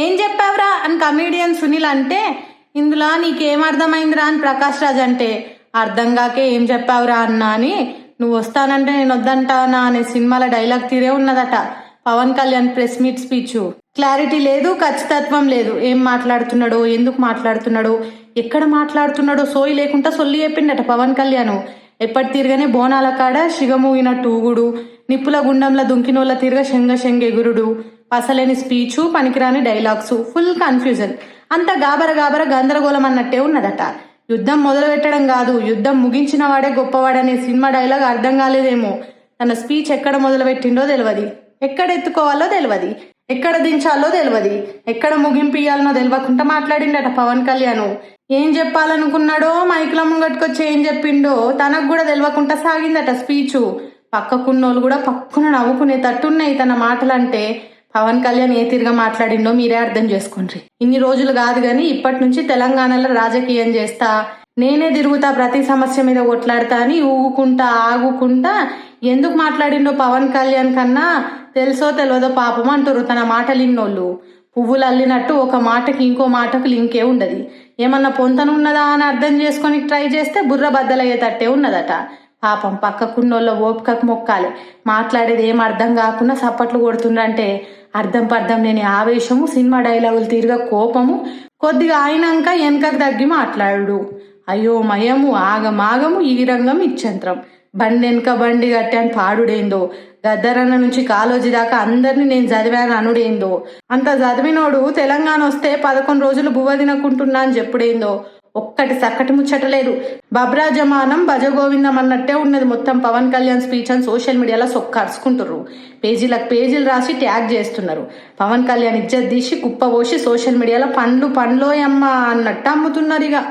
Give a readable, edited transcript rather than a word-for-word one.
ఏం చెప్పావురా అని కమీడియన్ సునీల్ అంటే, ఇందులో నీకేం అర్థమైందిరా అని ప్రకాష్ రాజ్ అంటే, అర్థం కాకే ఏం చెప్పావురా అన్నా అని, నువ్వు వస్తానంటే నేను వద్దంటానా అనే సినిమాల డైలాగ్ తీరే ఉన్నదట Pawan Kalyan press meet speech. Clarity లేదు, ఖచ్చితత్వం లేదు. ఏం మాట్లాడుతున్నాడో, ఎందుకు మాట్లాడుతున్నాడో, ఎక్కడ మాట్లాడుతున్నాడో సోయి లేకుండా సొల్లి చెప్పిండట పవన్ కళ్యాణ్. ఎప్పటి తిరగనే బోనాల కాడ శిగమూగినట్టు ఊగుడు, నిప్పుల గుండంలో దుంకినోళ్ళ తిరగ శంగ ఎగురుడు, పసలేని స్పీచు, పనికిరాని డైలాగ్స్, ఫుల్ కన్ఫ్యూజన్. అంత గాబర గందరగోళం అన్నట్టే ఉన్నదట. యుద్ధం మొదలు పెట్టడం కాదు, యుద్ధం ముగించిన వాడే గొప్పవాడనే సినిమా డైలాగ్ అర్థం కాలేదేమో. తన స్పీచ్ ఎక్కడ మొదలు పెట్టిండో తెలియదు, ఎక్కడ ఎత్తుకోవాలో తెలియదు, ఎక్కడ దించాలో తెలియదు, ఎక్కడ ముగింపు ఇయ్యాలనో తెలియకుండా మాట్లాడిండట పవన్ కళ్యాణ్. ఏం చెప్పాలనుకున్నాడో మైకుల ముంగట్టుకొచ్చి ఏం చెప్పిండో తనకు కూడా తెలియకుండా సాగిందట స్పీచు. పక్కకున్నోళ్ళు కూడా పక్కన నవ్వుకునే తట్టున్నాయి తన మాటలంటే. పవన్ కళ్యాణ్ ఏ తిరిగా మాట్లాడిండో మీరే అర్థం చేసుకోండి. ఇన్ని రోజులు కాదు గాని ఇప్పటి నుంచి తెలంగాణలో రాజకీయం చేస్తా, నేనే తిరుగుతా, ప్రతి సమస్య మీద కొట్లాడతా అని ఊగుకుంటా ఆగుకుంటా ఎందుకు మాట్లాడిండో పవన్ కళ్యాణ్ కన్నా తెలుసో తెలియదో పాపం అంటారు తన మాటలు ఇన్నోళ్ళు. పువ్వులు అల్లినట్టు ఒక మాటకి ఇంకో మాటకు లింకే ఉండదు. ఏమన్నా పొంతనున్నదా అని అర్థం చేసుకొని ట్రై చేస్తే బుర్ర బద్దలయ్యేటట్టే ఉన్నదట. పాపం పక్కకున్నోళ్ళ ఓపికకు మొక్కాలి. మాట్లాడేది ఏం అర్థం కాకుండా సప్పట్లు కొడుతుండంటే అర్థం పర్థం లేని ఆవేశము, సినిమా డైలాగులు తీరుగా కోపము, కొద్దిగా అయినాక వెనకకు తగ్గి మాట్లాడు. అయ్యో మయము, ఆగమాగము, ఈ రంగం ఇచ్చంత్రం, బండి వెనక బండి కట్టాను పాడుడేందో, గద్దరన్న నుంచి కాలోజీ దాకా అందరినీ నేను చదివాను అనుడేందో, అంత చదివినోడు తెలంగాణ వస్తే 11 రోజులు బువ్వ తినకుంటున్నా అని చెప్పుడేందో. ఒక్కటి చక్కటి ముచ్చటలేదు. బబ్రాజమానం భజగోవిందం అన్నట్టే ఉన్నది మొత్తం పవన్ కళ్యాణ్ స్పీచ్ అని సోషల్ మీడియాలో సొక్కరుచుకుంటుర్రు. పేజీలకు పేజీలు రాసి ట్యాగ్ చేస్తున్నారు. పవన్ కళ్యాణ్ ఇజ్జత్ తీసి కుప్ప పోసి సోషల్ మీడియాలో పండ్లు పండ్లోయమ్మ అన్నట్టు అమ్ముతున్నారు ఇక.